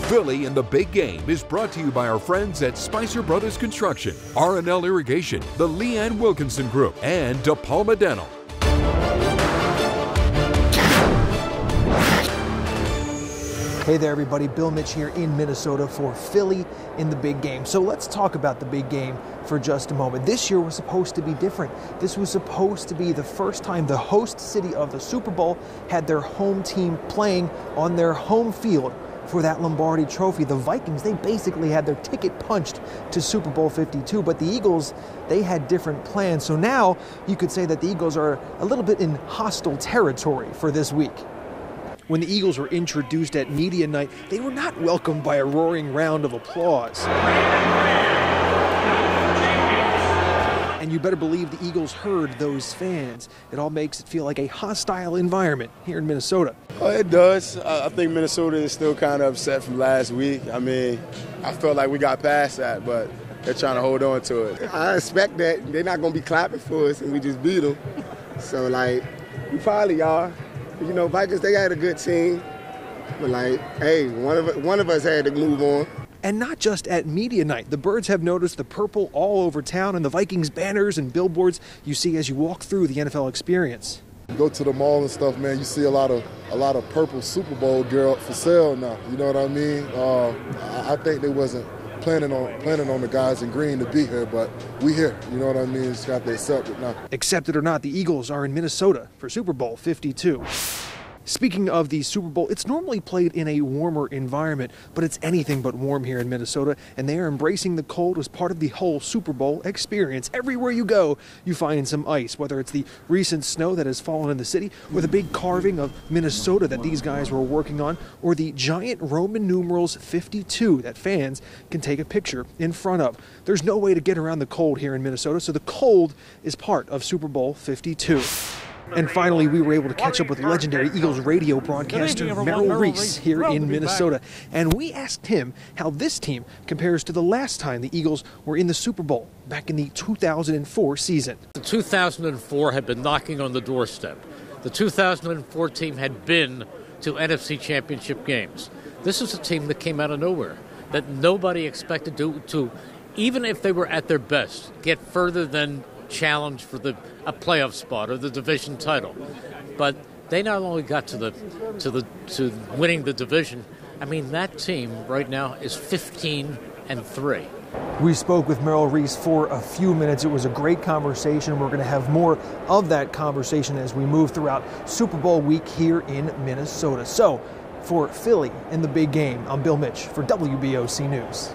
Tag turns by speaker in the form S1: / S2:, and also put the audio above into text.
S1: Philly in the Big Game is brought to you by our friends at Spicer Brothers Construction, R&L Irrigation, the Leanne Wilkinson Group, and De Palma Dental.
S2: Hey there everybody, Bill Mich here in Minnesota for Philly in the Big Game. So let's talk about the Big Game for just a moment. This year was supposed to be different. This was supposed to be the first time the host city of the Super Bowl had their home team playing on their home field for that Lombardi Trophy. The Vikings, they basically had their ticket punched to Super Bowl 52, but the Eagles, they had different plans. So now you could say that the Eagles are a little bit in hostile territory for this week. When the Eagles were introduced at media night, they were not welcomed by a roaring round of applause. And you better believe the Eagles heard those fans. It all makes it feel like a hostile environment here in Minnesota.
S3: Oh, it does. I think Minnesota is still kind of upset from last week. I mean, I felt like we got past that, but they're trying to hold on to it.
S4: I expect that they're not going to be clapping for us and we just beat them. So, we probably are. You know, Vikings, they had a good team. But, hey, one of us had to move on.
S2: And not just at media night. The birds have noticed the purple all over town and the Vikings banners and billboards you see as you walk through the NFL experience.
S5: You go to the mall and stuff, man, you see a lot of purple Super Bowl gear up for sale now. You know what I mean? I think they wasn't planning on the guys in green to be here, but we here. You know what I mean? Just got to accept it now.
S2: Accept it or not, the Eagles are in Minnesota for Super Bowl 52. Speaking of the Super Bowl, it's normally played in a warmer environment, but it's anything but warm here in Minnesota, and they are embracing the cold as part of the whole Super Bowl experience. Everywhere you go, you find some ice, whether it's the recent snow that has fallen in the city, or the big carving of Minnesota that these guys were working on, or the giant Roman numerals 52 that fans can take a picture in front of. There's no way to get around the cold here in Minnesota, so the cold is part of Super Bowl 52. And finally, we were able to catch up with legendary Eagles radio broadcaster Merrill Reese here in Minnesota. And we asked him how this team compares to the last time the Eagles were in the Super Bowl, back in the 2004 season.
S6: The 2004 had been knocking on the doorstep. The 2004 team had been to NFC Championship games. This is a team that came out of nowhere, that nobody expected to, even if they were at their best, get further than challenge for a playoff spot or the division title. But they not only got to winning the division, I mean, that team right now is 15-3.
S2: We spoke with Merrill Reese for a few minutes. It was a great conversation. We're going to have more of that conversation as we move throughout Super Bowl week here in Minnesota. So, for Philly in the Big Game, I'm Bill Mich for WBOC News.